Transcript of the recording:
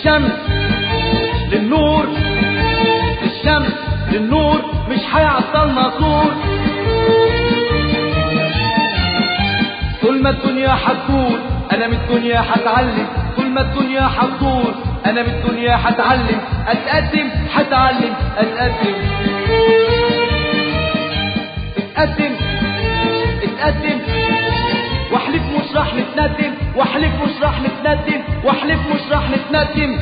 الشمس للنور، الشمس للنور مش هيعطلنا طول. طول ما الدنيا هتدور انا من الدنيا هتعلم، طول ما الدنيا هتدور انا من الدنيا هتعلم، اتقدم هتعلم اتقدم. اتقدم اتقدم واحلف مش راح نتندم، واحلف مش راح نتندم، واحلف مش راح نتندم.